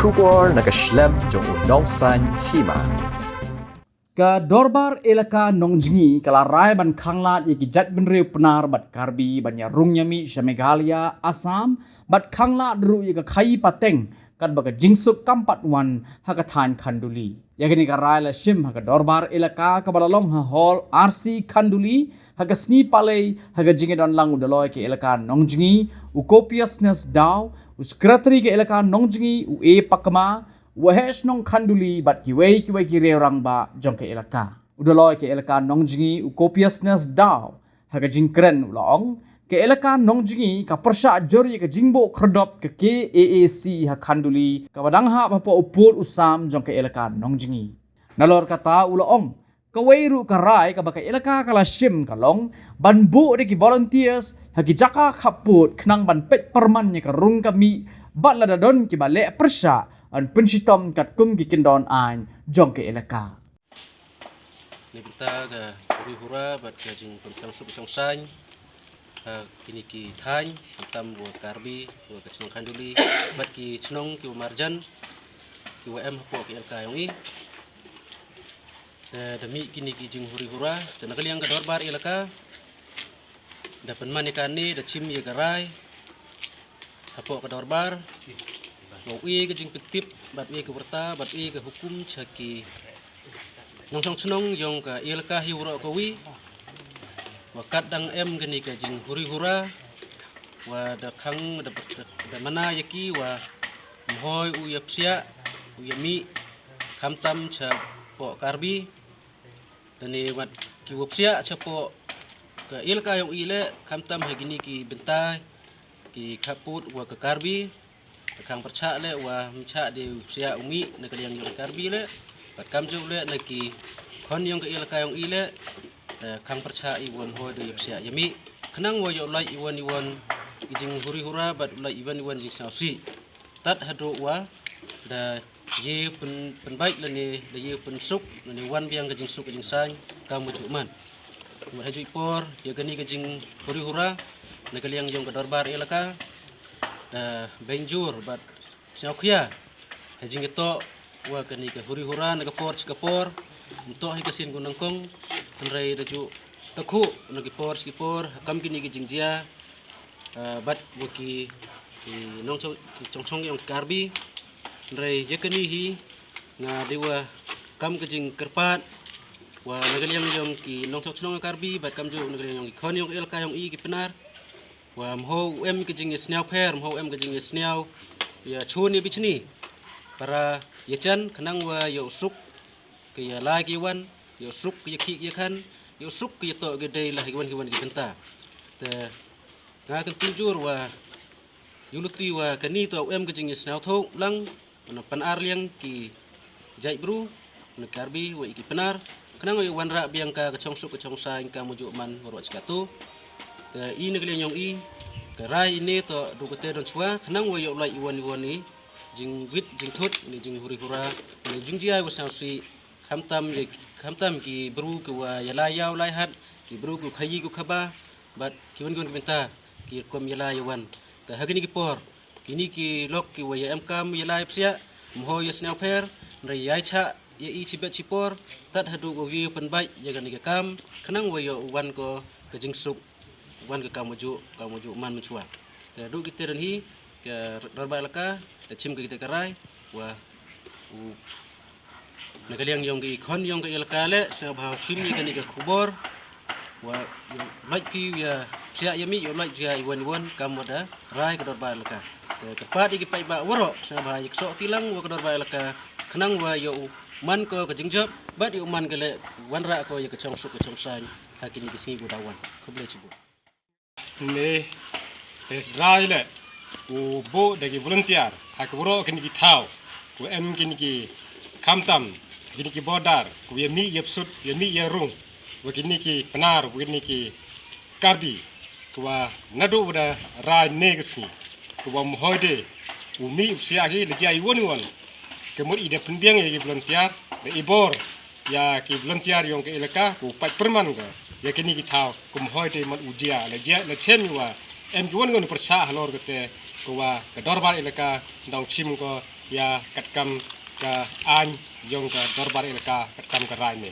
Shugor nakaslem jong unongsan hima. Ka dorbar elaka nongjingi kala rai ban khanglat yeki judgment reu penar bat karbi banya rungyami Meghalaya Assam bat khangla dru yeka khai pateng kat baga jingsuk kampat wan hakathan khanduli yagini ka rai la shim haka dorbar elaka ka balalong ha hall RC khanduli haka sni palei haka jingi don lang udaloi ke elaka nongjingi u copiousness daw u secretary ke elaka nongjingi u e pakma wahesh nong khanduli bat kiwei ki reurang ba jong ke elaka udaloi ke elaka nongjingi u copiousness daw haga jingkren ulong ke elaka nongjingi ka persha jori ke jingbo khrdop ke KAAC ha khanduli ka badang ha pa upur usam jong ke elaka nongjingi nalor kata ulong kawairu karai ka baka elaka kala shim kalong banbu de ki volunteers hagi jaka khaput khnang ban pet perman ni ka rung kami bat la dadon ki bale persha an pensitom kat kum ki kindon an jong ke elaka ni kita ga hura bat ga jing pencang sup pencang san kini ki thai tam bu karbi bu ka chong khanduli bat ki chnong ki marjan ki wm po ki elka yong i demi kini ki jing hura dan kali yang ga dorbar elaka dapat manikani da chim ye garai apo ka dorbar mau ke jing petip bat ke berta bat ke hukum chaki nong chong chnong yong ka ilka hiwro ko wi wakat dang em gani ka jing huri hura wa da khang da mana yaki wa mhoi u yapsia u yami khamtam cha po karbi dani wat ki wapsia cha po ka ilka yong ile khamtam hagini ki bentai ki khaput wa ka karbi kang percak le wa mcak de usia umi na kaliang yong karbi le bat kam ju le na ki khon yong ka il ka yong ile kang percak i won ho de usia yami khnang wo yo lai i won jing huri hura bat lai iwan jing sausi tat hado wa da ye pen baik le ni da ye pen suk ni wan biang ka jing suk ka jing san kam ju man wa haju por ye gani ka jing huri hura na kaliang yong ka dorbar elaka benjur bat siau khia hajing to wa kani ka huri hura na kapor chikapor to hi kasin gunang kong tanrai raju takhu na skipor kam kini ki jingjia bat waki nong chong yong karbi tanrai yakani hi nga dewa kam ka jing kerpat wa nagaliang yong ki nong chong karbi bat kam ju nagaliang yong khon yong el ka yong i ki penar wa mho em ke jing sniau pher mho em ke jing sniau ya chuni bichni para yechan khnang wa yo suk ke ya la ki wan yo suk ke ki ye khan yo suk ke to ge dei la hiwan ki kenta te nga kan tujur wa yuluti wa kani to em ke jing sniau tho lang na pan ar liang ki jai bru na karbi wa iki penar khnang wa wan ra biang ka chong suk ka chong saing ka muju man ro chkatu i negli nyong i karai ini to dukute don chua khnang wo yo lai iwan ni jing wit jing thut ni jing huri hura ni jing jia wa sausi khamtam ki bru ku wa yala yaw lai hat ki bru ku khayi ku khaba bat ki wan gon benta ki kom yala yawan ta hagini ki por kini ki lok ki wa ya em kam yala psia mho yasnau pher rai yai cha ye i chibet chipor tat hadu go wi pen bai ya gani ka kam khnang wo yo wan ko ka jing sup wan ke kamuju man menchua te du kita dan hi ke dorba laka te chim ke kita karai wa u nagaliang yong ki khon yong ke laka le sa bha chim ni kan ke khubor wa like ki ya sia yami yo like ja iwan kamada rai ke dorba laka te kepat iki pai ba woro sa bha yik so tilang wa ke dorba laka khnang wa yo man ko ke jingjob bat yo man ke le wan ra ko ye ke chong su ke chong san hakini ke singi budawan ko ble chibu ne tes raile u bo de volunteer hakbro kini ki thau ku em kini ki khamtam kini ki bodar ku yemi yepsut yemi yerung ku kini ki penar ku kini ki karbi ku wa nadu da ra negsi ku wa mohode u mi usia ki le jai won ke mod ide penbiang ye volunteer de ibor ya ki volunteer yong ke elaka ku pat perman ga ya kini ki thau kum hoi te man udia la je la chen wa em juan gon persa halor kete ko wa ke dorbar elaka dong chim ko ya katkam ka an yong ka dorbar elaka katkam ka rai me